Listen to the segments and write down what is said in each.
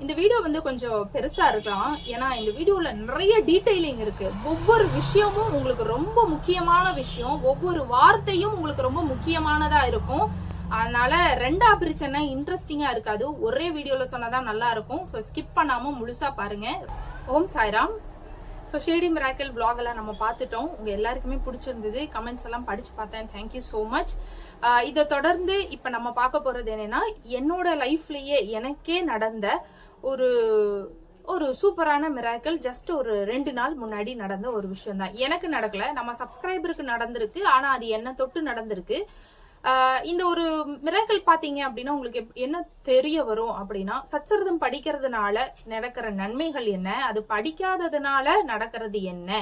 இந்த வீடியோ வந்து கொஞ்சம் பெருசா இருக்கலாம். ஏன்னா இந்த வீடியோல நிறைய டீடைலிங் இருக்கு. ஒவ்வொரு விஷயமும் உங்களுக்கு ரொம்ப முக்கியமான விஷயம், ஒவ்வொரு வார்த்தையும் உங்களுக்கு ரொம்ப முக்கியமானதா இருக்கும். அதனால ரெண்டா பிரிச்சனா இன்ட்ரெஸ்டிங்கா இருக்காது. ஒரே வீடியோல சொன்னதான் நல்லா இருக்கும். சோ ஸ்கிப் பண்ணாம முழுசா பாருங்க. Om Sairam. So Shirdi miracle vlog எல்லாம் நம்ம பார்த்துட்டோம். உங்க எல்லாருக்குமே பிடிச்சிருந்தது. கமெண்ட்ஸ் எல்லாம் படிச்சு பார்த்தேன். Thank you so much. இதை தொடர்ந்து இப்ப நம்ம பார்க்க போறது என்னன்னா, என்னோட லைஃப்லயே எனக்கே நடந்த ஒரு சூப்பரான மிராக்கிள். ஜஸ்ட் ஒரு 2 நாள் முன்னாடி நடந்த ஒரு விஷயம் தான். எனக்கு நடக்கல, நம்ம சப்ஸ்கிரைபருக்கு நடந்திருக்கு. ஆனா அது என்ன தொட்டு நடந்திருக்கு. இந்த ஒரு மிராக்கிள் பாத்தீங்க அப்படின்னா உங்களுக்கு என்ன தெரிய வரும் அப்படின்னா, சச்சரிதம் படிக்கிறதுனால நடக்கிற நன்மைகள் என்ன, அது படிக்காததுனால நடக்கிறது என்ன,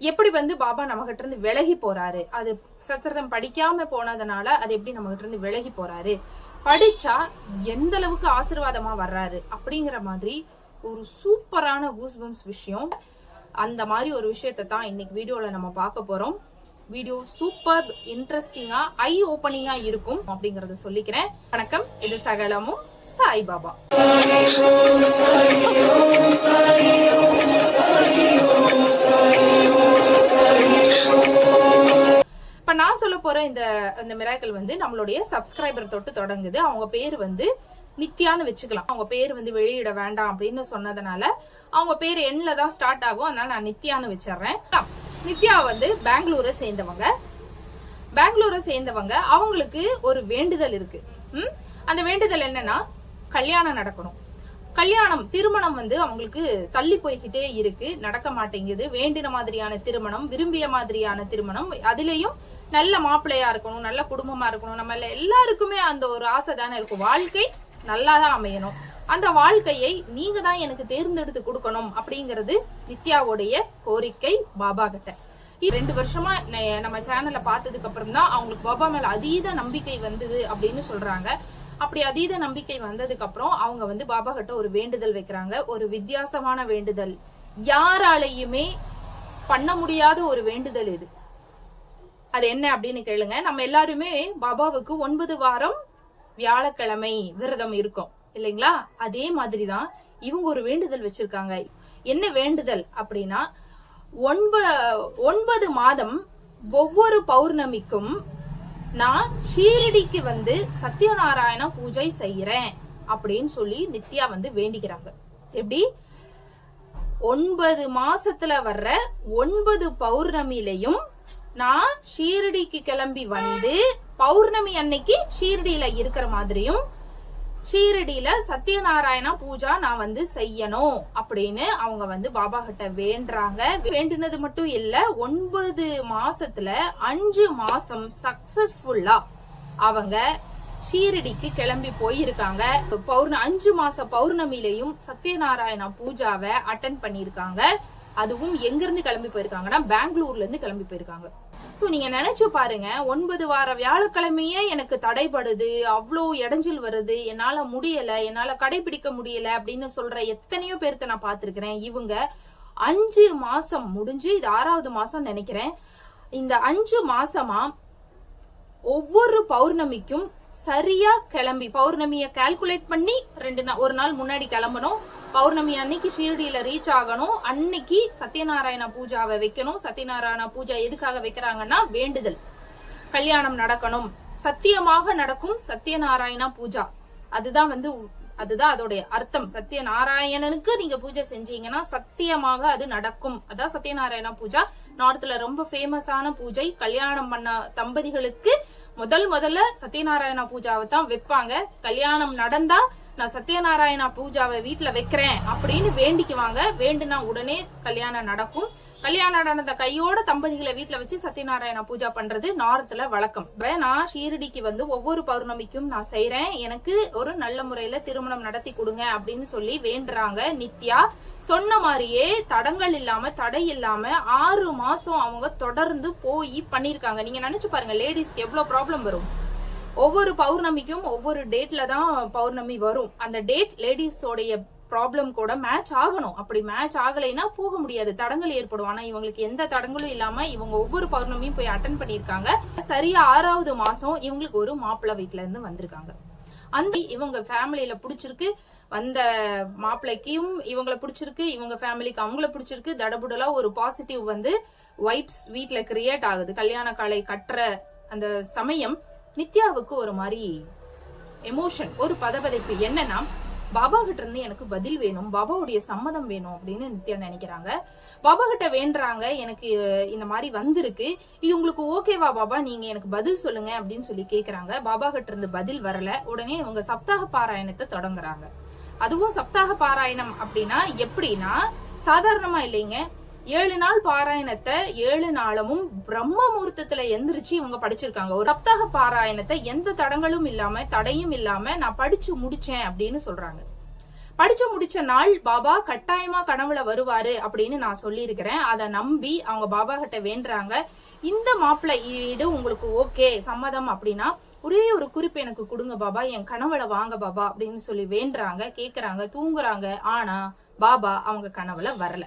எப்படி வந்து பாபா நம்ம கிட்ட இருந்து விலகி போறாரு, அது சச்சரிதம் படிக்காம போனதுனால அது எப்படி நம்ம கிட்ட இருந்து விலகி போறாரு, படிச்சா எந்த அளவுக்கு ஆசீர்வாதமா வர்றாரு அப்படிங்கிற மாதிரி ஒரு சூப்பரான கூஸ்பம்ஸ் விஷயம். அந்த மாதிரி ஒரு விஷயத்தை தான் இன்னைக்கு வீடியோல நம்ம பார்க்க போறோம். வீடியோ சூப்பர் இன்ட்ரெஸ்டிங்கா ஐ ஓபனிங்கா இருக்கும் அப்படிங்கறத சொல்லிக்கிறேன். வணக்கம், இது சகலமும் சாய்பாபா. இப்ப நான் சொல்ல போற இந்த மிராக்கிள் வந்து நம்மளுடைய சப்ஸ்கிரைபர் தொட்டு தொடங்குது. அவங்க பேர் வந்து நித்யான்னு வச்சுக்கலாம். அவங்க பேர் வந்து வெளியிட வேண்டாம் அப்படின்னு சொன்னதுனால அவங்க பேர் எண்ல தான் ஸ்டார்ட் ஆகும். அதனால நான் நித்யான்னு வச்சிடறேன். நித்யா வந்து பெங்களூரை சேர்ந்தவங்க. அவங்களுக்கு ஒரு வேண்டுதல் இருக்கு. அந்த வேண்டுதல் என்னன்னா, கல்யாணம் நடக்கணும். திருமணம் வந்து அவங்களுக்கு தள்ளி போய்கிட்டே இருக்கு, நடக்க மாட்டேங்குது. வேண்டின மாதிரியான திருமணம், விரும்பிய மாதிரியான திருமணம், அதுலயும் நல்ல மாப்பிள்ளையா இருக்கணும், நல்ல குடும்பமா இருக்கணும். நம்ம எல்லாருக்குமே அந்த ஒரு ஆசை தானே இருக்கும். வாழ்க்கை நல்லாதான் அமையணும். அந்த வாழ்க்கையை நீங்க தான் எனக்கு தேர்ந்தெடுத்து கொடுக்கணும் அப்படிங்கறது நித்யாவுடைய கோரிக்கை பாபா கிட்ட. 2 வருஷமா நம்ம சேனல்ல பார்த்ததுக்கு அப்புறம் தான் அவங்களுக்கு பாபா மேல அதீத நம்பிக்கை வந்தது அப்படின்னு சொல்றாங்க. அப்படி அதீத நம்பிக்கை வந்ததுக்கு அப்புறம் அவங்க வந்து பாபா கிட்ட ஒரு வேண்டுதல் வைக்கிறாங்க. ஒரு வித்தியாசமான வேண்டுதல், யாராலையுமே பண்ண முடியாத ஒரு வேண்டுதல் இது. அது என்ன அப்படின்னு கேளுங்க. நம்ம எல்லாருமே பாபாவுக்கு 9 வாரம் வியாழக்கிழமை விரதம் இருக்கும் இல்லைங்களா? அதே மாதிரிதான் இவங்க ஒரு வேண்டுதல் வச்சிருக்காங்க. என்ன வேண்டுதல் அப்படின்னா, 9 மாதம் ஒவ்வொரு பௌர்ணமிக்கும் நான் ஷீரடிக்கு வந்து சத்யநாராயண பூஜை செய்யறேன் அப்படின்னு சொல்லி நித்யா வந்து வேண்டிக்கிறாங்க. எப்படி? 9 மாசத்துல வர்ற 9 பௌர்ணமிலையும் நான் ஷீரடிக்கு கிளம்பி வந்து பௌர்ணமி அன்னைக்கு ஷீரடியில இருக்கிற மாதிரியும், ஷீரடியில சத்யநாராயண பூஜா நான் வந்து செய்யணும் அப்படின்னு அவங்க வந்து பாபா கிட்ட வேண்டுறாங்க. வேண்டினது மட்டும் இல்ல, 9 மாசத்துல 5 மாசம் சக்சஸ்ஃபுல்லா அவங்க ஷீரடிக்கு கிளம்பி போயிருக்காங்க. 5 மாச பௌர்ணமிலையும் சத்யநாராயண பூஜாவை அட்டென்ட் பண்ணிருக்காங்க. அதுவும் எங்க இருந்து கிளம்பி போயிருக்காங்கன்னா, பெங்களூர்ல இருந்து கிளம்பி போயிருக்காங்க. நீங்க நினைச்சு பாருங்க, 9 வார வியாழக்கிழமையே எனக்கு தடைபடுது, அவ்வளோ இடைஞ்சல் வருது, என்னால முடியல, என்னால கடைபிடிக்க முடியல அப்படின்னு சொல்ற எத்தனையோ பேர்த்த நான் பாத்துருக்கிறேன். இவங்க 5 மாசம் முடிஞ்சு இது 6வது மாசம் நினைக்கிறேன். இந்த 5 மாசமா ஒவ்வொரு பௌர்ணமிக்கும் சரியா கிளம்பி, பௌர்ணமிய கால்குலேட் பண்ணி ஒரு நாள் முன்னாடி கிளம்பணும். பௌர்ணமி அன்னைக்கு ஷீரடியில ரீச் ஆகணும். அன்னைக்கு சத்யநாராயண பூஜாவை வைக்கணும். சத்யநாராயண பூஜா எதுக்காக வைக்கிறாங்கன்னா, வேண்டுதல், கல்யாணம் நடக்கணும், சத்தியமாக நடக்கும் சத்யநாராயண பூஜா. அதுதான் அதோடைய அர்த்தம். சத்யநாராயணனுக்கு நீங்க பூஜை செஞ்சீங்கன்னா சத்தியமாக அது நடக்கும். அதான் சத்யநாராயண பூஜா. நார்த்ல ரொம்ப ஃபேமஸான பூஜை. கல்யாணம் பண்ண தம்பதிகளுக்கு முதல்ல சத்யநாராயண பூஜாவை தான் வைப்பாங்க. கல்யாணம் நடந்தா நான் சத்யநாராயண பூஜாவை வீட்டுல வைக்கிறேன் அப்படின்னு வேண்டிக்குவாங்க. வேண்டுனா உடனே கல்யாணம் நடக்கும். கல்யாணம் நடந்த கையோட தம்பதிகளை வீட்டுல வச்சு சத்யநாராயண பூஜா பண்றது நார்த்ல வழக்கம். நான் ஷீரடிக்கு வந்து ஒவ்வொரு பௌர்ணமிக்கும் நான் செய்யறேன், எனக்கு ஒரு நல்ல முறையில திருமணம் நடத்தி கொடுங்க அப்படின்னு சொல்லி வேண்டுறாங்க நித்யா. சொன்ன மாதிரியே தடங்கள் இல்லாம, தடை இல்லாம 6 மாசம் அவங்க தொடர்ந்து போய் பண்ணிருக்காங்க. நீங்க நினைச்சு பாருங்க, லேடிஸ்க்கு எவ்வளவு ப்ராப்ளம் வரும். ஒவ்வொரு பௌர்ணமிக்கும் ஒவ்வொரு டேட்ல தான் பௌர்ணமி வரும். அந்த டேட் லேடிஸோடைய ப்ராப்ளம் கூட மேட்ச் ஆகணும். அப்படி மேட்ச் ஆகலைன்னா போக முடியாது, தடங்கள் ஏற்படும். ஆனா இவங்களுக்கு எந்த தடங்களும் இல்லாம இவங்க ஒவ்வொரு பௌர்ணமியும் போய் அட்டென்ட் பண்ணிருக்காங்க. சரியா 6வது மாசம் இவங்களுக்கு ஒரு மாப்பிள்ளை வீட்டுல இருந்து வந்திருக்காங்க. அந்த இவங்க ஃபேமிலியில பிடிச்சிருக்கு, வந்த மாப்பிள்ளைக்கும் இவங்களை பிடிச்சிருக்கு, இவங்க ஃபேமிலிக்கு அவங்கள பிடிச்சிருக்கு, தடபுடலா ஒரு பாசிட்டிவ் வந்து வைப்ஸ் வீட்ல கிரியேட் ஆகுது. கல்யாண காலை கட்டுற அந்த சமயம் நித்யாவுக்கு ஒரு மாதிரி எமோஷன், ஒரு பதபதைப்பு. என்னன்னா பாபா கிட்ட இருந்து எனக்கு பதில் வேணும், பாபாவுடைய சம்மதம் வேணும் அப்படின்னு நித்யா நினைக்கிறாங்க. பாபா கிட்ட வேண்டுறாங்க, எனக்கு இந்த மாதிரி வந்திருக்கு, இது உங்களுக்கு ஓகேவா பாபா, நீங்க எனக்கு பதில் சொல்லுங்க அப்படின்னு சொல்லி கேக்குறாங்க. பாபா கிட்ட இருந்து பதில் வரல. உடனே இவங்க சப்தாக பாராயணத்தை தொடங்குறாங்க. அதுவும் சப்தாக பாராயணம் அப்படின்னா எப்படின்னா சாதாரணமா இல்லைங்க. 7 நாள் பாராயணத்தை 7 நாளமும் பிரம்ம முகூர்த்தத்துல எந்திரிச்சு இவங்க படிச்சிருக்காங்க. ஒரு சப்தாக பாராயணத்தை எந்த தடங்களும் இல்லாம தடையும் இல்லாம நான் படிச்சு முடிச்சேன் அப்படின்னு சொல்றாங்க. படிச்சு முடிச்ச நாள் பாபா கட்டாயமா கனவுல வருவாரு அப்படின்னு நான் சொல்லியிருக்கிறேன். அதை நம்பி அவங்க பாபா கிட்ட வேண்டுறாங்க, இந்த மாப்பிள்ளை ஈடு உங்களுக்கு ஓகே சம்மதம் அப்படின்னா ஒரே ஒரு குறிப்பு எனக்கு கொடுங்க பாபா, என் கனவுல வாங்க பாபா அப்படின்னு சொல்லி வேண்டுறாங்க, கேக்குறாங்க, தூங்குறாங்க. ஆனா பாபா அவங்க கனவுல வரல.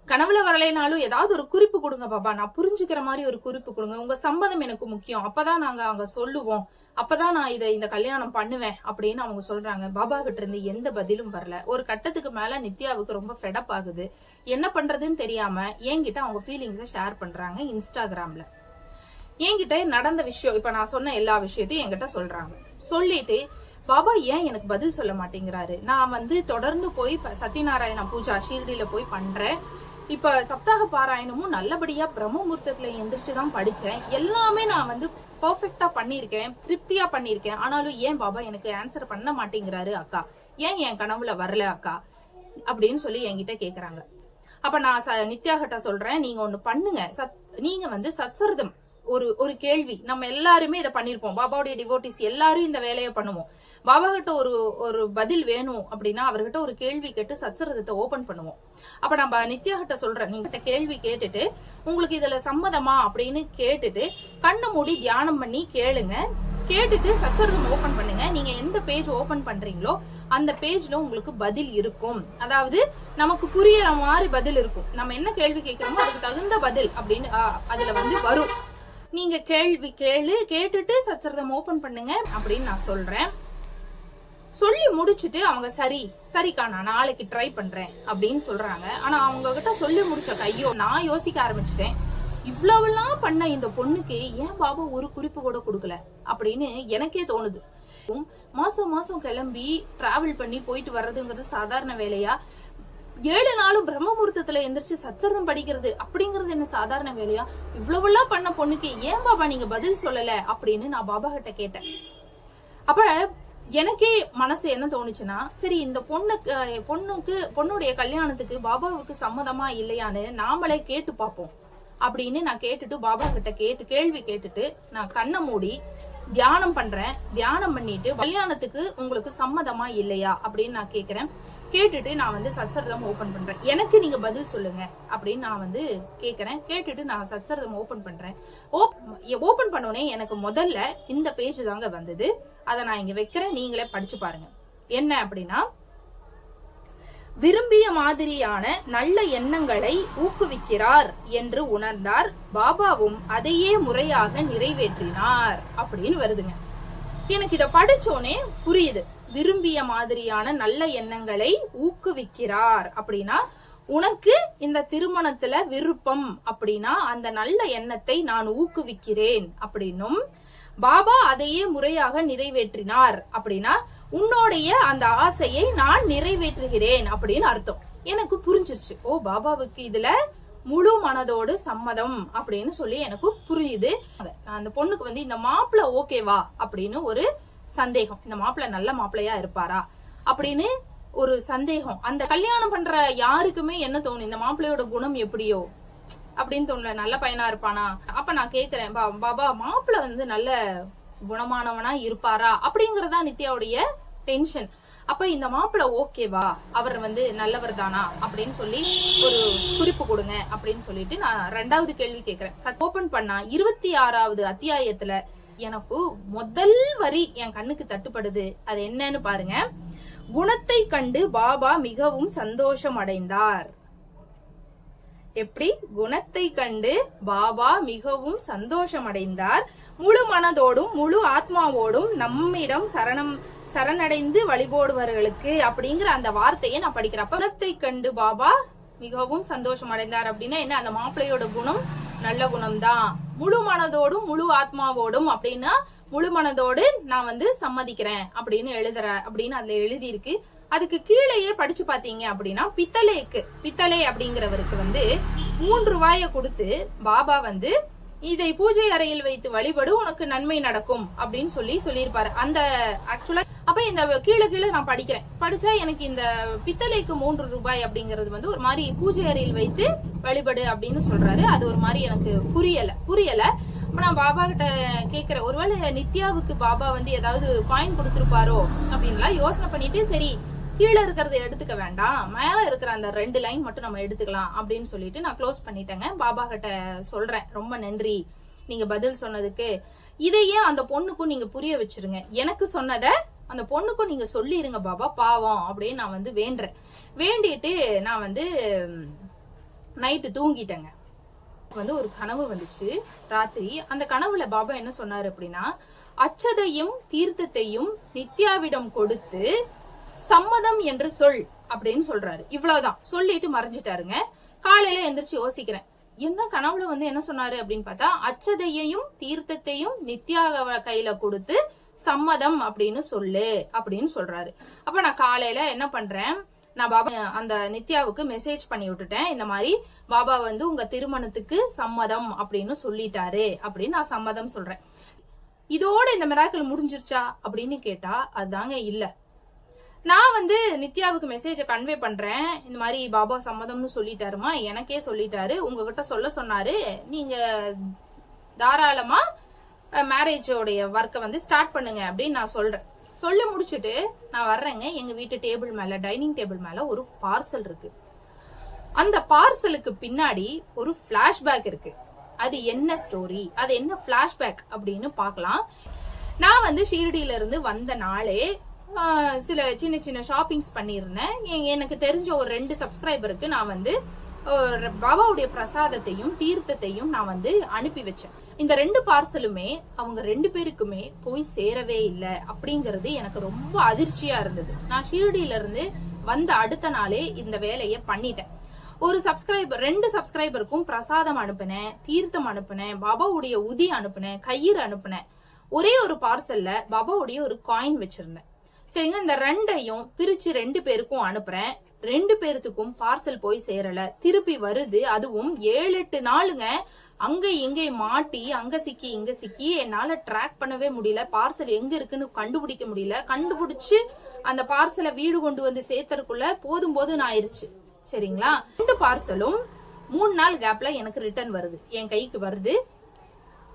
கனவுல வரலைனாலும் ஏதாவது ஒரு குறிப்பு கொடுங்க பாபா, நான் புரிஞ்சுக்கிற மாதிரி ஒரு குறிப்பு கொடுங்க, உங்க சம்மதம் எனக்கு முக்கியம், அப்பதான் நாங்க அங்க சொல்லுவோம், அப்பதான் நான் இந்த கல்யாணம் பண்ணுவேன் அப்படின்னு அவங்க சொல்றாங்க. பாபா கிட்ட இருந்து எந்த பதிலும் வரல. ஒரு கட்டத்துக்கு மேல நித்யாவுக்கு ரொம்ப ஃபெடப் ஆகுது. என்ன பண்றதுன்னு தெரியாம என்கிட்ட அவங்க ஃபீலிங்ஸை ஷேர் பண்றாங்க இன்ஸ்டாகிராம்ல. என்கிட்ட நடந்த விஷயம், இப்ப நான் சொன்ன எல்லா விஷயத்தையும் என்கிட்ட சொல்றாங்க. சொல்லிட்டு பாபா ஏன் எனக்கு பதில் சொல்ல மாட்டேங்கிறாரு, நான் வந்து தொடர்ந்து போய் சத்யநாராயண பூஜா ஷீரடியில போய் பண்றேன், இப்ப சப்தாக பாராயணமும் நல்லபடியா பிரம்ம முகூர்த்தத்துல எந்திரிச்சுதான் படிச்சேன், எல்லாமே நான் வந்து பெர்ஃபெக்டா பண்ணிருக்கேன், திருப்தியா பண்ணிருக்கேன், ஆனாலும் ஏன் பாபா எனக்கு ஆன்சர் பண்ண மாட்டேங்கிறாரு அக்கா, ஏன் என் கனவுல வரல அக்கா அப்படின்னு சொல்லி என்கிட்ட கேக்குறாங்க. அப்ப நான் நித்யா கிட்ட சொல்றேன், நீங்க ஒண்ணு பண்ணுங்க, நீங்க வந்து சத்சர்தம் ஒரு கேள்வி, நம்ம எல்லாருமே இதை பண்ணிருப்போம், பாபாவுடைய டிவோட்டிஸ் எல்லாரும் இந்த வேலையை பண்ணுவோம். பாபா கிட்ட ஒரு பதில் வேணும் அப்படின்னா அவர்கிட்ட ஒரு கேள்வி கேட்டு சத்சரதத்தை ஓபன் பண்ணுவோம். அப்ப நம்ம நித்யா கிட்ட சொல்றேன், நீங்க கேள்வி கேட்டுட்டு உங்களுக்கு இதுல சம்மதமா அப்படின்னு கேட்டுட்டு கண்ணை மூடி தியானம் பண்ணி கேளுங்க, கேட்டுட்டு சத்சரதம் ஓபன் பண்ணுங்க. நீங்க எந்த பேஜ் ஓபன் பண்றீங்களோ அந்த பேஜ்ல உங்களுக்கு பதில் இருக்கும், அதாவது நமக்கு புரியற மாதிரி பதில் இருக்கும். நம்ம என்ன கேள்வி கேட்கிறோமோ அதுக்கு தகுந்த பதில் அப்படின்னு அதுல வந்து வரும். நீங்க கேள்வி கேட்டுட்டு சத்சரதம் ஓபன் பண்ணுங்க அப்படின்னு நான் சொல்றேன். சொல்லி முடிச்சுட்டு அவங்க சரிக்கா நான் நாளைக்கு ட்ரை பண்றேன் அப்படின்னு சொல்றாங்க. ஆனா அவங்க கிட்ட சொல்லி முடிச்ச கையோ நான் யோசிக்க ஆரம்பிச்சுட்டேன், இவ்வளவுலாம் பண்ண இந்த பொண்ணுக்கு ஏன் பாபா ஒரு குறிப்பு கூட கொடுக்கல அப்படின்னு எனக்கே தோணுது. மாசம் மாசம் கிளம்பி டிராவல் பண்ணி போயிட்டு வர்றதுங்கிறது சாதாரண வேலையா, 7 நாளும் பிரம்ம முகூர்த்தத்துல எந்திரிச்சு சத்சரதம் படிக்கிறது அப்படிங்கறது என்ன சாதாரண வேலையா, இவ்வளவுலாம் பண்ண பொண்ணுக்கு ஏன் பாபா நீங்க பதில் சொல்லல அப்படின்னு நான் பாபா கிட்ட கேட்டேன். அப்ப எனக்கே மனசு என்ன தோணுச்சுன்னா, சரி இந்த பொண்ணுடைய கல்யாணத்துக்கு பாபாவுக்கு சம்மதமா இல்லையான்னு நாமளே கேட்டு பாப்போம் அப்படின்னு நான் கேட்டுட்டு பாபா கிட்ட கேள்வி கேட்டுட்டு நான் கண்ணை மூடி தியானம் பண்றேன். தியானம் பண்ணிட்டு கல்யாணத்துக்கு உங்களுக்கு சம்மதமா இல்லையா அப்படின்னு நான் கேக்குறேன். கேட்டுட்டு நான் வந்து சத்சரதம் ஓபன் பண்றேன், எனக்கு நீங்க பதில் சொல்லுங்க அப்படின்னு நான் வந்து கேக்குறேன். கேட்டுட்டு நான் சத்சரதம் ஓபன் பண்றேன். ஓபன் பண்ணோடனே எனக்கு முதல்ல இந்த பேஜ் தாங்க வந்தது. அதை நான் இங்க வைக்கிறேன், நீங்களே படிச்சு பாருங்க. என்ன அப்படின்னா, விரும்பிய மாதிரியான நல்ல எண்ணங்களை ஊக்குவிக்கிறார் என்று உணர்ந்தார், பாபாவும் அதையே முறையாக நிறைவேற்றினார் அப்படின்னு வருதுங்க. எனக்கு இத படிச்சோனே புரியுது, விரும்பிய மாதிரியான நல்ல எண்ணங்களை ஊக்குவிக்கிறார் அப்படின்னா உனக்கு இந்த திருமணத்துல விருப்பம் அப்படின்னா அந்த நல்ல எண்ணத்தை நான் ஊக்குவிக்கிறேன் அப்படின்னும், பாபா அதையே முறையாக நிறைவேற்றினார் அப்படின்னா உன்னுடைய அந்த ஆசையை நான் நிறைவேற்றுகிறேன் அப்படின்னு அர்த்தம். எனக்கு புரிஞ்சிருச்சு, ஓ பாபாவுக்கு இதுல முழு மனதோடு சம்மதம் அப்படின்னு சொல்லி எனக்கு புரியுது. அந்த பொண்ணுக்கு வந்து இந்த மாப்பிள்ள ஓகேவா அப்படின்னு ஒரு சந்தேகம், இந்த மாப்பிள்ள நல்ல மாப்பிள்ளையா இருப்பாரா அப்படின்னு ஒரு சந்தேகம். அந்த கல்யாணம் பண்ற யாருக்குமே என்ன தோணும், இந்த மாப்பிள்ளையோட குணம் எப்படியோ அப்படின்னு தோணல, நல்ல பையனா இருப்பானா. அப்ப நான் கேக்குறேன், பாபா மாப்பிள்ள வந்து நல்ல குணமானவனா இருப்பாரா அப்படிங்கறதா நித்யாவுடைய டென்ஷன். அப்ப இந்த மாப்பிள்ள ஓகேவா, அவர் வந்து நல்லவர் தானா அப்படின்னு சொல்லி ஒரு குறிப்பு கொடுங்க அப்படின்னு சொல்லிட்டு நான் 2வது கேள்வி கேக்குறேன். ஓபன் பண்ணா 26வது அத்தியாயத்துல எனக்கு முதல் வரி என் கண்ணுக்கு தட்டுப்படுது. அது என்னன்னு பாருங்க, குணத்தை கண்டு பாபா மிகவும் சந்தோஷம் அடைந்தார். எப்படி குணத்தை கண்டு பாபா மிகவும் சந்தோஷம் அடைந்தார். முழு மனதோடும் முழு ஆத்மாவோடும் நம்மிடம் சரணடைந்து வழிபடுபவர்களுக்கு அப்படிங்கிற அந்த வார்த்தையை நான் படிக்கிறேன். குணத்தை கண்டு பாபா மிகவும் சந்தோஷம் அடைந்தார் அப்படின்னா என்ன? அந்த மாப்பிள்ளையோட குணம் நல்ல குணம் தான். முழு மனதோடும் முழு ஆத்மாவோடும் அப்படின்னா முழு மனதோடு நான் சம்மதிக்கிறேன் அப்படின்னு அப்படின்னு அதுல எழுதி இருக்கு. அதுக்கு கீழேயே படிச்சு பாத்தீங்க அப்படின்னா பித்தளை அப்படிங்கிறவருக்கு 3 ரூபாய கொடுத்து பாபா இதை பூஜை அறையில் வைத்து வழிபடு, உனக்கு நன்மை நடக்கும் அப்படின்னு சொல்லியிருப்பாரு. அந்த ஆக்சுவலா அப்ப இந்த கீழே நான் படிச்சா எனக்கு இந்த பித்தளைக்கு 3 ரூபாய் அப்படிங்கறது ஒரு மாதிரி பூஜை அறையில் வைத்து வழிபடு அப்படின்னு சொல்றாரு. அது ஒரு மாதிரி எனக்கு புரியல. நான் பாபா கிட்ட கேக்குறேன், ஒருவேளை நித்யாவுக்கு பாபா ஏதாவது காயின் கொடுத்திருப்பாரோ அப்படின்லாம் யோசனை பண்ணிட்டு, சரி கீழே இருக்கிறத எடுத்துக்க வேண்டாம், மேல இருக்கிற அந்த 2 லைன் மட்டும் நம்ம எடுத்துக்கலாம் அப்படின்னு சொல்லிட்டு நான் க்ளோஸ் பண்ணிட்டேங்க. பாபா கிட்ட சொல்றேன், ரொம்ப நன்றி நீங்க பதில் சொன்னதுக்கு. இதையே அந்த பொண்ணுக்கும் நீங்க புரிய வச்சிருங்க. எனக்கு சொன்னத அந்த பொண்ணுக்கும் நீங்க சொல்லிருங்க பாபா, பாவம் அப்படின்னு நான் வேண்டுறேன். வேண்டிட்டு நான் நைட்டு தூங்கிட்டேங்க. ஒரு கனவு வந்துச்சு ராத்திரி. அந்த கனவுல பாபா என்ன சொன்னாரு அப்படின்னா, அச்சதையும் தீர்த்தத்தையும் நித்யாவிடம் கொடுத்து சம்மதம் என்று சொல் அப்படின்னு சொல்றாரு. இவ்வளவுதான் சொல்லிட்டு மறைஞ்சிட்டாருங்க. காலையில எந்திரிச்சு யோசிக்கிறேன், என்ன கனவுல என்ன சொன்னாரு அப்படின்னு பார்த்தா, அச்சதையையும் தீர்த்தத்தையும் நித்யா கையில கொடுத்து சம்மதம் அப்படின்னு சொல்லு அப்படின்னு சொல்றாரு. அப்ப நான் காலையில என்ன பண்றேன், நான் பாபா அந்த நித்யாவுக்கு மெசேஜ் பண்ணி விட்டுட்டேன். இந்த மாதிரி பாபா உங்க திருமணத்துக்கு சம்மதம் அப்படின்னு சொல்லிட்டாரு அப்படின்னு நான் சம்மதம் சொல்றேன். இதோட இந்த மிராக்கிள் முடிஞ்சிருச்சா அப்படின்னு கேட்டா அதுதாங்க இல்ல. நான் நித்யாவுக்கு மெசேஜ கன்வே பண்றேன், இந்த மாதிரி பாபா சம்மதம்னு சொல்லிட்டாருமா, எனக்கே சொல்லிட்டாரு, உங்ககிட்ட சொல்ல சொன்னாரு, நீங்க தாராளமா மேரேஜோடைய ஒர்க்கை ஸ்டார்ட் பண்ணுங்க அப்படின்னு நான் சொல்றேன். சொல்லி முடிச்சுட்டு நான் வர்றேங்க. எங்க வீட்டு டேபிள் மேல, டைனிங் டேபிள் மேல ஒரு பார்சல் இருக்கு. அந்த பார்சலுக்கு பின்னாடி ஒரு பிளாஷ்பேக் இருக்கு. அது என்ன ஸ்டோரி, அது என்ன பிளாஷ்பேக் அப்படின்னு பாக்கலாம். நான் ஷீரடியில இருந்து வந்த நாளே சில சின்ன ஷாப்பிங்ஸ் பண்ணிருந்தேன். எனக்கு தெரிஞ்ச ஒரு 2 சப்ஸ்கிரைபருக்கு நான் பாபாவுடைய பிரசாதத்தையும் தீர்த்தத்தையும் நான் அனுப்பி வச்சேன். இந்த 2 பார்சலுமே அவங்க 2 பேருக்குமே போய் சேரவே இல்லை அப்படிங்கறது எனக்கு ரொம்ப அதிர்ச்சியா இருந்தது. நான் ஷீரடியில இருந்து வந்த அடுத்த நாளே இந்த வேலையை பண்ணிட்டேன். ஒரு சப்ஸ்கிரைபர் 2 சப்ஸ்கிரைபருக்கும் பிரசாதம் அனுப்புனேன், தீர்த்தம் அனுப்புனேன், பாபாவுடைய உதி அனுப்புனேன், கயிறு அனுப்புனேன். ஒரே ஒரு பார்சல்ல பாபாவுடைய ஒரு காயின் வச்சிருந்தேன். சரிங்க, இந்த 2ஐயும் பிரிச்சு 2 பேருக்கும் அனுப்புறேன். 2 பேருத்துக்கும் பார்சல் போய் சேரல, திருப்பி வருது. அதுவும் 7-8 நாளுங்க. அங்க இங்க மாட்டி, அங்க சிக்கி இங்க சிக்கி என்னால ட்ராக் பண்ணவே முடியல. பார்சல் எங்க இருக்குன்னு கண்டுபிடிக்க முடியல. கண்டுபிடிச்சு அந்த பார்சலை வீடு கொண்டு சேர்த்தறதுக்குள்ள போதும் ஆயிருச்சு. சரிங்களா, 2 பார்சலும் 3 நாள் கேப்ல எனக்கு ரிட்டர்ன் வருது, என் கைக்கு வருது.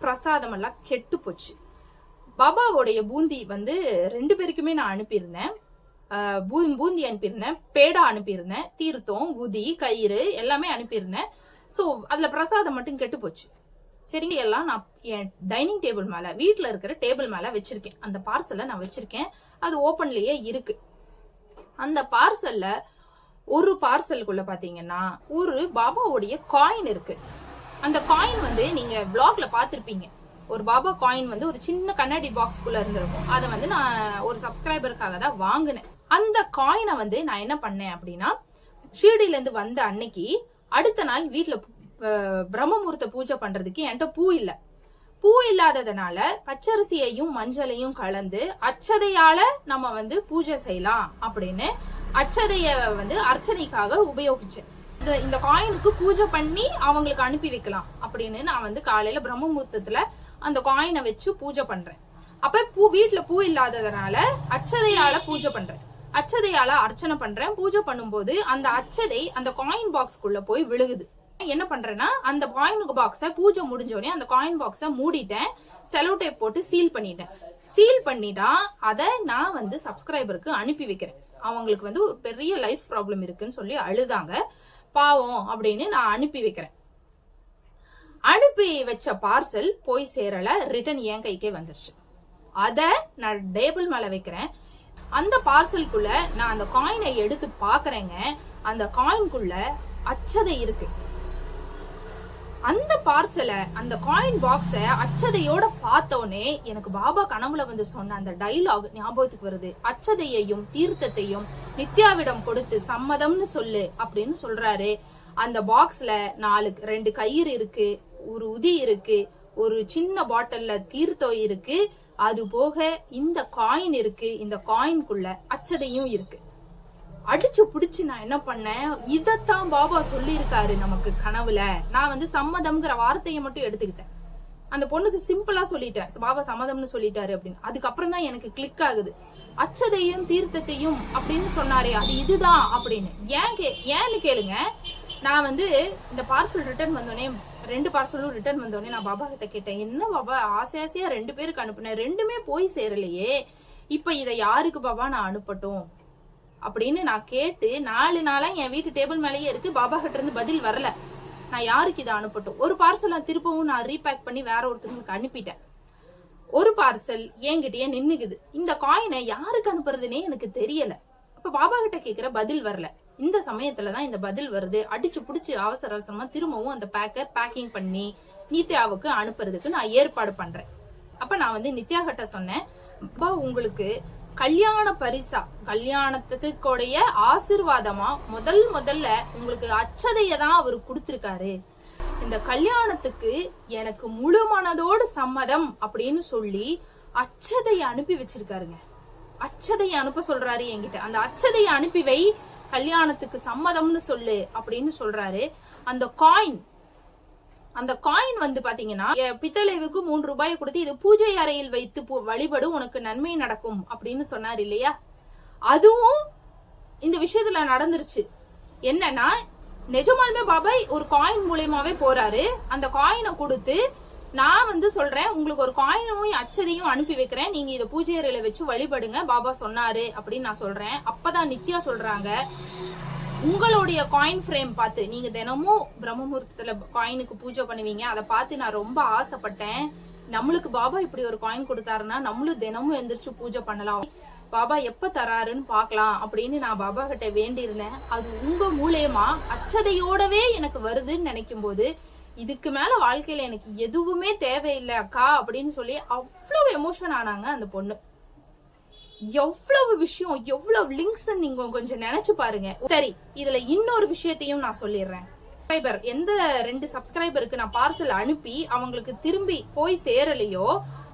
பிரசாதம் எல்லாம் கெட்டு போச்சு. பாபாவுடைய பூந்தி 2 பேருக்குமே நான் அனுப்பியிருந்தேன். பூந்தி அனுப்பியிருந்தேன், பேடா அனுப்பியிருந்தேன், தீர்த்தம், உதி, கயிறு எல்லாமே அனுப்பியிருந்தேன். சோ அதுல பிரசாதம் மட்டும் கெட்டு போச்சு. சரிங்க, எல்லாம் நான் என் டைனிங் டேபிள் மேல, வீட்டுல இருக்கிற டேபிள் மேல வச்சிருக்கேன். அந்த பார்சலை நான் வச்சிருக்கேன், அது ஓபன்லயே இருக்கு. அந்த பார்சல்ல ஒரு பார்சலுக்குள்ள பாத்தீங்கன்னா ஒரு பாபாவுடைய காயின் இருக்கு. அந்த காயின் நீங்க vlogல பாத்திருப்பீங்க. ஒரு பாபா காயின் ஒரு சின்ன கண்ணாடி பாக்ஸ்குள்ள இருந்திருக்கும். அதை நான் ஒரு சப்ஸ்கிரைபருக்காக தான் வாங்கினேன். அந்த காயினை நான் என்ன பண்ணேன் அப்படின்னா, ஷீரடியில இருந்து வந்த அன்னைக்கு அடுத்த நாள் வீட்டுல பிரம்மமுகூர்த்த பூஜை பண்றதுக்கு என்கிட்ட பூ இல்லாததுனால பச்சரிசியையும் மஞ்சளையும் கலந்து அச்சதையால நம்ம பூஜை செய்யலாம் அப்படின்னு அச்சதைய அர்ச்சனைக்காக உபயோகிச்சேன். இந்த காயினுக்கு பூஜை பண்ணி அவங்களுக்கு அனுப்பி வைக்கலாம் அப்படின்னு நான் காலையில பிரம்மமுகூர்த்தத்துல அந்த காயினை வச்சு பூஜை பண்றேன். அப்ப வீட்டுல பூ இல்லாததுனால அச்சதையால பூஜை பண்றேன், அச்சதையால அர்ச்சனை பண்றேன். பூஜை பண்ணும்போது அந்த அச்சதை அந்த காயின் பாக்ஸ்க்குள்ள போய் விழுகுது. என்ன பண்றேன்னா, அந்த காயின் பாக்ஸ பூஜை முடிஞ்சோடனே அந்த காயின் பாக்ஸ மூடிட்டேன், செலோ டேப் போட்டு சீல் பண்ணிட்டேன். சீல் பண்ணிட்டா அதை நான் சப்ஸ்கிரைபருக்கு அனுப்பி வைக்கிறேன். அவங்களுக்கு ஒரு பெரிய லைஃப் ப்ராப்ளம் இருக்குன்னு சொல்லி அழுதாங்க, பாவம் அப்படின்னு நான் அனுப்பி வைக்கிறேன். அனுப்பி வச்ச பார்சல் போய் சேரல, ரிட்டர்ன் என் கைக்கே வந்துருச்சு. அத நான் டேபிள் மேல வைக்கிறேன். அந்த பார்சலுக்குள்ள நான் அந்த காயினை எடுத்து பாக்குறேங்க. அந்த காயின்குள்ள அச்சதை இருக்கு. அந்த பார்சலை, அந்த காயின் பாக்ஸ அச்சதையோட பார்த்தோன்னே எனக்கு பாபா கனவுல வந்து சொன்ன அந்த டைலாக் ஞாபகத்துக்கு வருது. அச்சதையையும் தீர்த்தத்தையும் நித்யாவிடம் கொடுத்து சம்மதம்னு சொல்லு அப்படின்னு சொல்றாரு. அந்த பாக்ஸ்ல 2 கயிறு இருக்கு, ஒரு உதி இருக்கு, ஒரு சின்ன பாட்டில்ல தீர்த்தம் இருக்கு, அது போக இந்த காயின் இருக்கு. இந்த காயின்குள்ள அச்சதையும் இருக்கு. அடிச்சு புடிச்சு நான் என்ன பண்ணேன், இதத்தான் பாபா சொல்லி இருக்காரு நமக்கு கனவுல. நான் வந்து சம்மதம்ங்கிற வார்த்தையை மட்டும் எடுத்துக்கிட்டேன். அந்த பொண்ணுக்கு சிம்பிளா சொல்லிட்டேன், பாபா சம்மதம்னு சொல்லிட்டாரு அப்படின்னு. அதுக்கப்புறம் தான் எனக்கு கிளிக் ஆகுது. அச்சதையும் தீர்த்தத்தையும் அப்படின்னு சொன்னாரே, அது இதுதான் அப்படின்னு. ஏன்னு கேளுங்க. நான் வந்து இந்த பார்சல் ரிட்டர்ன் வந்தோடனே, 2 பார்சலும் ரிட்டர்ன் வந்தோடனே நான் பாபா கிட்ட கேட்டேன், என்ன பாபா ஆசையா 2 பேருக்கு அனுப்புனேன், 2மே போய் சேரலையே, இப்ப இதை யாருக்கு பாபா நான் அனுப்பட்டும் அப்படின்னு நான் கேட்டு 4 நாளா என் வீட்டு டேபிள் மேலேயே இருக்கு. பாபா கிட்ட இருந்து பதில் வரல. நான் யாருக்கு இதை அனுப்பட்டும்? ஒரு பார்சல் திருப்பவும் நான் ரீபேக் பண்ணி வேற ஒருத்தருக்கு அனுப்பிட்டேன். ஒரு பார்சல் என்கிட்டயே நின்னுக்குது. இந்த காயினை யாருக்கு அனுப்புறதுன்னே எனக்கு தெரியல. அப்ப பாபா கிட்ட கேக்குற பதில் வரல. இந்த சமயத்துலதான் இந்த பதில் வருது. அடிச்சு புடிச்சு அவசர அவசரமா திரும்பவும் அந்த பேக்கிங் பண்ணி நித்யாவுக்கு அனுப்புறதுக்கு நான் ஏற்பாடு பண்றேன். அப்ப நான் வந்து நித்யா கிட்ட சொன்னேன், அப்பா உங்களுக்கு கல்யாண பரிசா, கல்யாணத்துக்குடைய ஆசீர்வாதமா முதல்ல உங்களுக்கு அச்சதைய தான் அவரு கொடுத்திருக்காரு. இந்த கல்யாணத்துக்கு எனக்கு முழு மனதோடு சம்மதம் அப்படின்னு சொல்லி அச்சதைய அனுப்பி வச்சிருக்காருங்க. அச்சதைய அனுப்ப சொல்றாரு என்கிட்ட. அந்த அச்சதைய அனுப்பி வை, கல்யாணத்துக்கு சம்மதம்னு சொல்லு அப்படின்னு சொல்றாரு. அந்த காயின் வந்து பாத்தீங்கன்னா பித்தளைவுக்கு 3 ரூபாய் கொடுத்து இது பூஜை அறையில் வைத்து வழிபடு, உனக்கு நன்மை நடக்கும் அப்படின்னு சொன்னார் இல்லையா. அதுவும் இந்த விஷயத்துல நடந்துருச்சு. என்னன்னா நிஜமாலுமே பாபா ஒரு காயின் மூலியமாவே போறாரு. அந்த காயினை கொடுத்து நான் வந்து சொல்றேன், உங்களுக்கு ஒரு காயினும் அச்சதையும் அனுப்பி வைக்கிறேன், நீங்க இதை பூஜை அறையில வச்சு வழிபடுங்க, பாபா சொன்னாரு அப்படின்னு நான் சொல்றேன். அப்பதான் நித்யா சொல்றாங்க, உங்களுடைய காயின் ஃப்ரேம் பார்த்து, நீங்க தினமும் பிரம்ம முகூர்த்தத்துல காயினுக்கு பூஜை பண்ணுவீங்க, அதை பார்த்து நான் ரொம்ப ஆசைப்பட்டேன். நம்மளுக்கு பாபா இப்படி ஒரு காயின் கொடுத்தாருன்னா நம்மளும் தினமும் எந்திரிச்சு பூஜை பண்ணலாம், பாபா எப்ப தராருன்னு பாக்கலாம் அப்படின்னு நான் பாபா கிட்ட வேண்டி இருந்தேன். அது உங்க மூலியமா அச்சதையோடவே எனக்கு வருதுன்னு நினைக்கும் போது இதுக்கு மேல வாழ்க்கையில எனக்கு எதுவுமே தேவையில்லை அக்கா அப்படின்னு சொல்லி அவ்வளவு எமோஷன் ஆனாங்க அந்த பொண்ணு. எவ்வளவு விஷயம், எவ்வளவு லிங்க்ஸ் நீங்க கொஞ்சம் நினைச்சு பாருங்க. சரி, இதுல இன்னொரு விஷயத்தையும் நான் சொல்லிடுறேன். எந்த 2 சப்ஸ்கிரைபருக்கு நான் பார்சல் அனுப்பி அவங்களுக்கு திரும்பி போய் சேரலையோ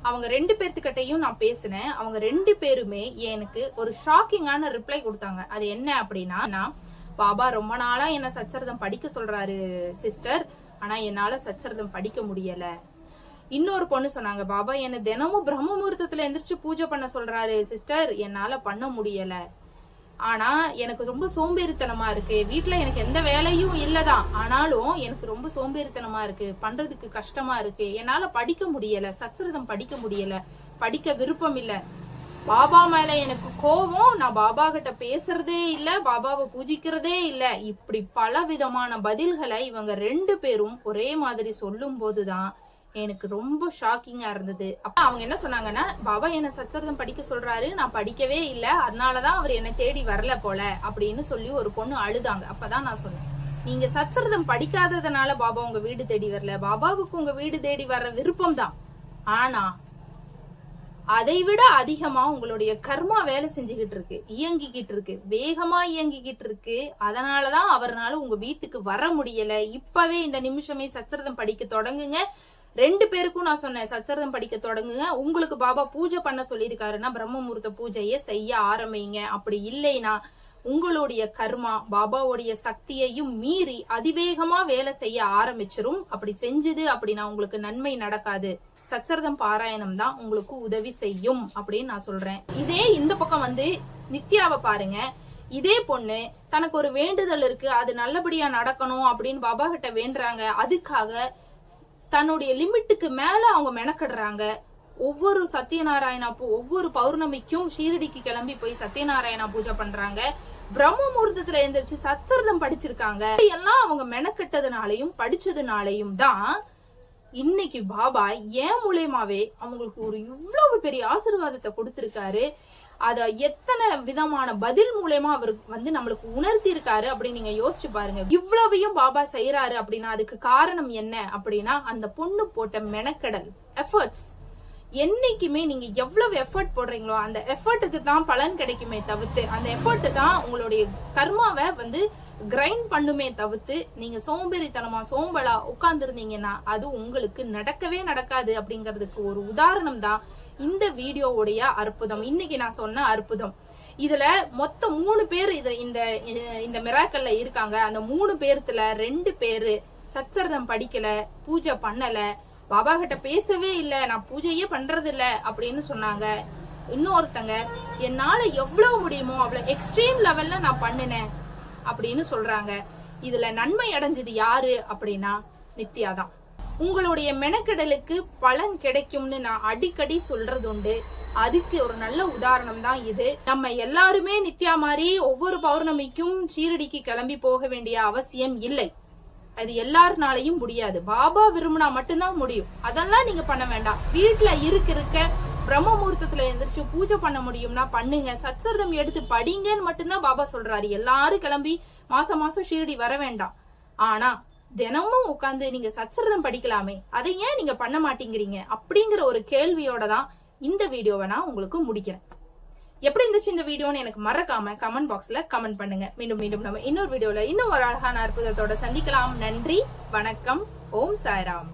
அவங்க 2 பேர்த்துக்கிட்டையும் நான் பேசினேன். அவங்க 2 பேருமே எனக்கு ஒரு ஷாக்கிங்கான ரிப்ளை கொடுத்தாங்க. அது என்ன அப்படின்னா, பாபா ரொம்ப நாளா என்ன சச்சரிதம் படிக்க சொல்றாரு சிஸ்டர், ஆனா என்னால சச்சரிதம் படிக்க முடியல. இன்னொரு பொண்ணு சொன்னாங்க, பாபா என்ன தினமும் பிரம்ம முகூர்த்தத்துல எந்திரிச்சு பூஜை பண்ண சொல்றாரு சிஸ்டர், என்னால பண்ண முடியல. ஆனா எனக்கு ரொம்ப சோம்பேறித்தனமா இருக்கு, வீட்டுல எனக்கு எந்த வேலையும் இல்லதான், ஆனாலும் எனக்கு ரொம்ப சோம்பேறித்தனமா இருக்கு, பண்றதுக்கு கஷ்டமா இருக்கு, என்னால படிக்க முடியல, சச்சரிதம் படிக்க முடியல, படிக்க விருப்பம் இல்ல, பாபா மேல எனக்கு கோபம், நான் பாபா கிட்ட பேசுறதே இல்ல, பாபாவை பூஜிக்கிறதே இல்ல. இப்படி பல விதமான பதில்களை இவங்க 2 பேரும் ஒரே மாதிரி சொல்லும் போதுதான் எனக்கு ரொம்ப ஷாக்கிங்கா இருந்தது. அப்ப அவங்க என்ன சொன்னாங்கன்னா, பாபா என்ன சச்சரிதம் படிக்க சொல்றாரு, நான் படிக்கவே இல்ல, அதனாலதான் அவர் என்ன தேடி வரல போல அப்படின்னு சொல்லி ஒரு பொண்ணு அழுதாங்க. அப்பதான் நான் சொன்னேன், நீங்க சச்சரிதம் படிக்காததுனால பாபா உங்க வீடு தேடி வரல, பாபாவுக்கு உங்க வீடு தேடி வர்ற விருப்பம் தான். ஆனா அதை விட அதிகமா உங்களுடைய கர்மா வேலை செஞ்சுக்கிட்டு இருக்கு, இயங்கிக்கிட்டு இருக்கு, வேகமா இயங்கிக்கிட்டு இருக்கு. அதனாலதான் அவர்னால உங்க வீட்டுக்கு வர முடியல. இப்பவே இந்த நிமிஷமே சச்சரிதம் படிக்க தொடங்குங்க. 2 பேருக்கும் நான் சொன்னேன், சச்சரிதம் படிக்க தொடங்குங்க. உங்களுக்கு பாபா பூஜை பண்ண சொல்லியிருக்காருன்னா பிரம்ம முகூர்த்த பூஜையை செய்ய ஆரம்பிங்க. அப்படி இல்லைன்னா உங்களுடைய கர்மா பாபாவுடைய சக்தியையும் மீறி அதிவேகமா வேலை செய்ய ஆரம்பிச்சிரும். அப்படி செஞ்சது அப்படின்னா உங்களுக்கு நன்மை நடக்காது. சச்சரிதம் பாராயணம் தான் உங்களுக்கு உதவி செய்யும் அப்படின்னு நான் சொல்றேன். இதே இந்த பக்கம் வந்து நித்யாவை பாருங்க. இதே பொண்ணு தனக்கு ஒரு வேண்டுதல் இருக்கு, அது நல்லபடியா நடக்கணும் அப்படின்னு பாபா கிட்ட வேண்டுறாங்க. அதுக்காக தன்னுடைய லிமிட்டுக்கு மேல அவங்க மெனக்கிடுறாங்க. ஒவ்வொரு சத்யநாராயணா ஒவ்வொரு பௌர்ணமிக்கும் ஷீரடிக்கு கிளம்பி போய் சத்யநாராயணா பூஜை பண்றாங்க. பிரம்ம முகூர்த்தத்துல எந்திரிச்சு சச்சரிதம் படிச்சிருக்காங்க. எல்லாம் அவங்க மெனக்கெட்டதுனாலையும் படிச்சதுனாலையும் தான் இன்னைக்கு பாபா ஏன் மூலியமாவே அவங்களுக்கு ஒரு இவ்வளவு பெரிய ஆசீர்வாதத்தை கொடுத்திருக்காரு. அத எத்தனை விதமான பதில் மூலமா அவர் நம்மளுக்கு உணர்த்தி இருக்காரு அப்படின்னு நீங்க யோசிச்சு பாருங்க. இவ்வளவையும் பாபா செய்யறாரு அப்படின்னா அதுக்கு காரணம் என்ன அப்படின்னா அந்த பொண்ணு போட்ட மெனக்கடல், எஃபர்ட்ஸ். என்னைக்குமே நீங்க எவ்வளவு எஃபர்ட் போடுறீங்களோ அந்த எஃபர்ட்டுக்கு தான் பலன் கிடைக்குமே தவிர்த்து, அந்த எஃபர்ட் தான் உங்களுடைய கர்மாவை கிரைண்ட் பண்ணுமே தவிர்த்து நீங்க சோம்பேறித்தனமா சோம்பலா உட்கார்ந்து இருந்தீங்கன்னா அது உங்களுக்கு நடக்கவே நடக்காது. அப்படிங்கறதுக்கு ஒரு உதாரணம் தான் இந்த வீடியோவுடைய அற்புதம், இன்னைக்கு நான் சொன்ன அற்புதம். இதுல மொத்தம் 3 பேர் இந்த மிராக்கல்ல இருக்காங்க. அந்த 3 பேர்த்துல 2 பேரு சத்சரிதம் படிக்கல, பூஜை பண்ணல, பாபா கிட்ட பேசவே இல்ல, நான் பூஜையே பண்றது இல்ல அப்படின்னு சொன்னாங்க. இன்னொருத்தங்க என்னால எவ்வளவு முடியுமோ அவ்வளவு எக்ஸ்ட்ரீம் லெவல்ல நான் பண்ணினேன் அப்படின்னு சொல்றாங்க. இதுல நன்மை அடைஞ்சது யாரு அப்படின்னா நித்யாதான். உங்களுடைய மெனக்கெடலுக்கு பலன் கிடைக்கும்னு நான் அடிக்கடி சொல்றது உண்டு. அதுக்கு ஒரு நல்ல உதாரணம் தான் இது. நம்ம எல்லாருமே நித்யா மாதிரி ஒவ்வொரு பௌர்ணமிக்கும் ஷீரடிக்கு கிளம்பி போக வேண்டிய அவசியம் இல்லை. அது எல்லாருனாலையும் முடியாது. பாபா விரும்பினா மட்டும்தான் முடியும். அதெல்லாம் நீங்க பண்ண வேண்டாம். வீட்டுல இருக்க பிரம்ம முகூர்த்தத்துல எந்திரிச்சு பூஜை பண்ண முடியும்னா பண்ணுங்க. சத்சரிதம் எடுத்து படிங்கன்னு மட்டும்தான் பாபா சொல்றாரு. எல்லாரும் கிளம்பி மாசம் மாசம் ஷீரடி வர வேண்டாம். ஆனா தினமும் உட்கார்ந்து நீங்க சத்சரிதம் படிக்கலாமே, அதை ஏன் நீங்க பண்ண மாட்டேங்கிறீங்க அப்படிங்கிற ஒரு கேள்வியோட தான் இந்த வீடியோவை நான் உங்களுக்கு முடிக்கிறேன். எப்படி இருந்துச்சு இந்த வீடியோன்னு எனக்கு மறக்காம கமெண்ட் பாக்ஸ்ல கமெண்ட் பண்ணுங்க. மீண்டும் நம்ம இன்னொரு வீடியோல இன்னும் ஒரு அழகான அற்புதத்தோட சந்திக்கலாம். நன்றி, வணக்கம், ஓம் சாய்ராம்.